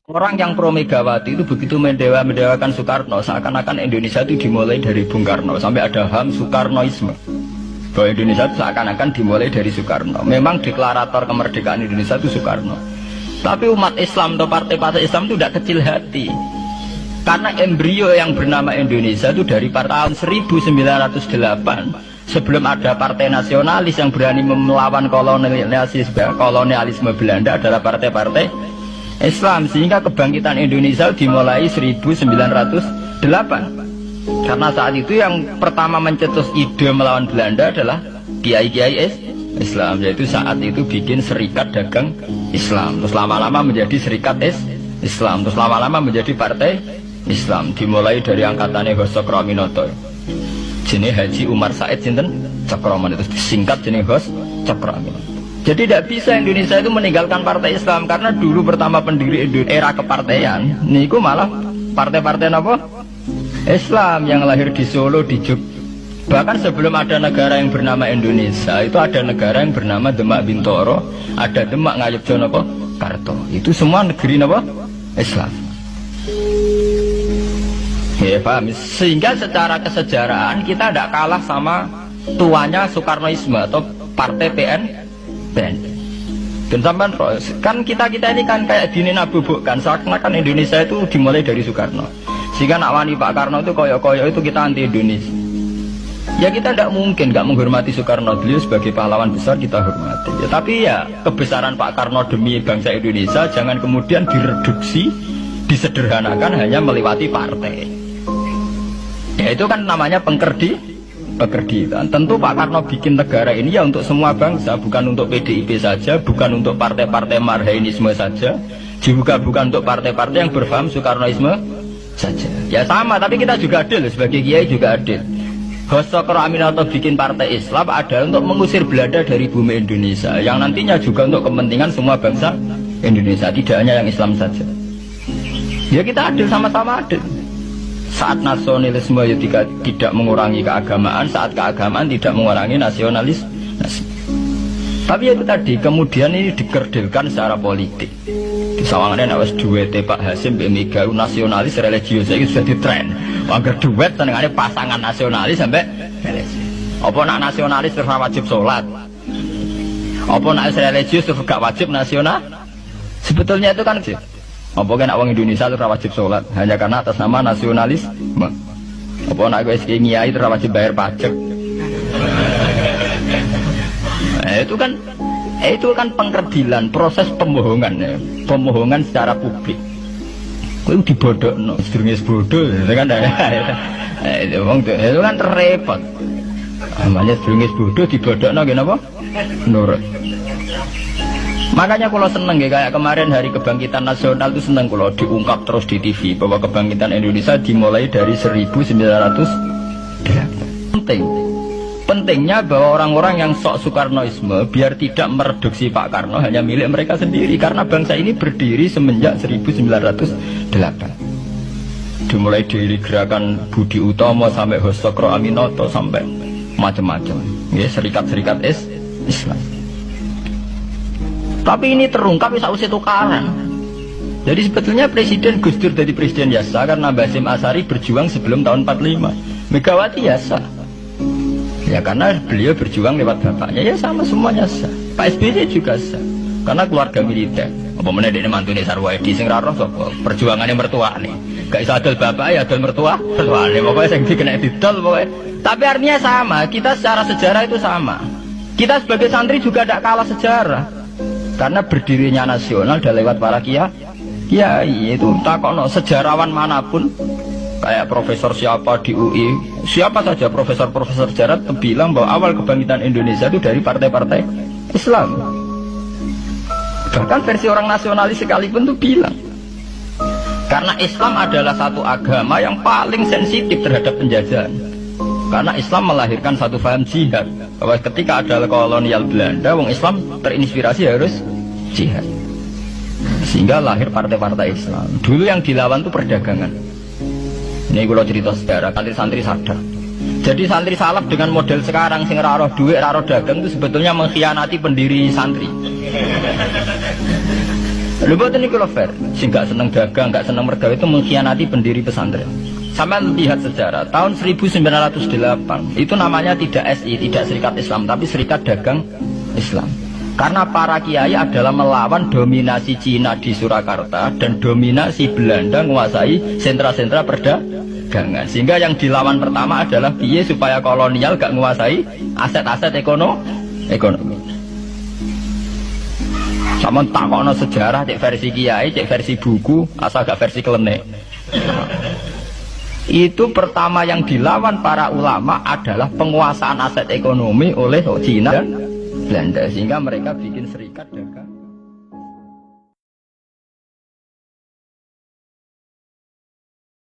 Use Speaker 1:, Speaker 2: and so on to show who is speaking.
Speaker 1: Orang yang pro Megawati itu begitu mendewakan Soekarno, seakan-akan Indonesia itu dimulai dari Bung Karno, sampai ada HAM Soekarnoisme. Bahwa Indonesia itu seakan-akan dimulai dari Soekarno. Memang deklarator kemerdekaan Indonesia itu Soekarno. Tapi umat Islam atau partai-partai Islam itu tidak kecil hati. Karena embrio yang bernama Indonesia itu dari tahun 1908. Sebelum ada partai nasionalis yang berani melawan kolonialisme Belanda adalah partai-partai Islam, sehingga kebangkitan Indonesia dimulai 1908. Karena saat itu yang pertama mencetus ide melawan Belanda adalah kiai-kiai Islam, yaitu saat itu bikin serikat dagang Islam, terus lama-lama menjadi serikat Islam, terus lama-lama menjadi partai Islam. Dimulai dari angkatannya Hos Cokroaminoto, jenis Haji Umar Said Sinten Cokroaminoto, itu disingkat jenis Hos Cokroaminoto. Jadi tidak bisa Indonesia itu meninggalkan partai Islam, karena dulu pertama pendiri era kepartaian niku malah partai-partai apa? Islam yang lahir di Solo, di Jogja. Bahkan sebelum ada negara yang bernama Indonesia, itu ada negara yang bernama Demak Bintoro, ada Demak Ngayogyakarta apa? Karto. Itu semua negeri apa? Islam. Ya, paham? Sehingga secara kesejarahan kita tidak kalah sama tuanya Soekarnoisme atau partai PN. Dan sampai kan kita ini kan kayak dinabubukkan seakan-akan Indonesia itu dimulai dari Soekarno, sehingga nak wani Pak Karno itu koyok-koyok itu kita anti Indonesia. Ya kita tidak mungkin nggak menghormati Soekarno, beliau sebagai pahlawan besar kita hormati ya, tapi ya kebesaran Pak Karno demi bangsa Indonesia jangan kemudian direduksi, disederhanakan hanya melewati partai. Ya itu kan namanya pekerdian. Tentu Pak Karno bikin negara ini ya untuk semua bangsa, bukan untuk PDIP saja, bukan untuk partai-partai marhainisme saja, juga bukan untuk partai-partai yang berpaham Soekarnoisme saja. Ya sama, tapi kita juga adil, sebagai kiai juga adil. Hos Cokroaminoto bikin partai Islam adalah untuk mengusir Belanda dari bumi Indonesia, yang nantinya juga untuk kepentingan semua bangsa Indonesia, tidak hanya yang Islam saja. Ya kita adil, sama-sama adil. Saat nasionalisme tidak mengurangi keagamaan, saat keagamaan tidak mengurangi nasionalis. Tapi itu tadi, kemudian ini dikerdilkan secara politik. Di sawangannya nawas duet Pak Hasim Mega nasionalis religius itu sudah ditren. Agar duet tenangane pasangan nasionalis sampai religius. Apa nak nasionalis terus wajib sholat? Apa nak religius terus gak wajib nasional? Sebetulnya itu kan apa kan orang Indonesia itu wajib sholat hanya karena atas nama nasionalisme. Apa nak gue ngiyai itu wajib bayar pajak. Itu kan pengkerdilan, proses pembohongan ya. Pembohongan secara publik. Itu dibodokno, sedurunge bodoh itu kan. Itu kan repot. Namanya sedurunge bodoh dibodokno ngene apa? Nurut. Makanya kalau seneng ya, kayak kemarin Hari Kebangkitan Nasional itu seneng kalau diungkap terus di TV bahwa kebangkitan Indonesia dimulai dari 1908. Pentingnya bahwa orang-orang yang sok Soekarnoisme biar tidak mereduksi Pak Karno hanya milik mereka sendiri, karena bangsa ini berdiri semenjak 1908. Dimulai dari gerakan Budi Utomo sampai Hos Cokroaminoto sampai macam-macam ya, serikat-serikat Islam. Tapi ini terungkap sausé tukaran. Jadi sebetulnya Presiden Gus Dur jadi presiden biasa karena Basim Asari berjuang sebelum tahun 45. Megawati biasa. Ya karena beliau berjuang lewat bapaknya, ya sama semuanya sah. Pak SBY juga sah karena keluarga militer. Apa meneh dekne mantune Sarwaedi sing ra roh sapa? Perjuangannya mertuane. Gak iso adol bapak ya adol mertuane. Pokoknya sing dikena didol pokoknya. Tapi artinya sama, kita secara sejarah itu sama. Kita sebagai santri juga tidak kalah sejarah. Karena berdirinya nasional sudah lewat para kiai. Itu takokno sejarawan manapun, kayak profesor siapa di UI, siapa saja profesor-profesor sejarah bilang bahwa awal kebangkitan Indonesia itu dari partai-partai Islam. Bahkan versi orang nasionalis sekalipun itu bilang, karena Islam adalah satu agama yang paling sensitif terhadap penjajahan. Karena Islam melahirkan satu paham jihad, bahwa ketika ada kolonial Belanda, wong Islam terinspirasi harus jihad, sehingga lahir partai-partai Islam. Dulu yang dilawan itu perdagangan. Ini kalau cerita sejarah, santri-santri sadar. Jadi santri salaf dengan model sekarang sing raro duit, raro dagang itu sebetulnya mengkhianati pendiri santri. Lha mboten niku lho fair, sing gak seneng dagang, gak seneng mergawe itu mengkhianati pendiri pesantren. Sampai lihat sejarah, tahun 1908 itu namanya tidak SI, tidak Serikat Islam, tapi Serikat Dagang Islam. Karena para kiai adalah melawan dominasi Cina di Surakarta dan dominasi Belanda menguasai sentra-sentra perdagangan. Sehingga yang dilawan pertama adalah piye supaya kolonial gak menguasai aset-aset ekonomi. Sama takono sejarah, cek versi kiai, cek versi buku, asal gak versi klenek. Itu pertama yang dilawan para ulama adalah penguasaan aset ekonomi oleh Cina dan Belanda, sehingga mereka bikin serikat.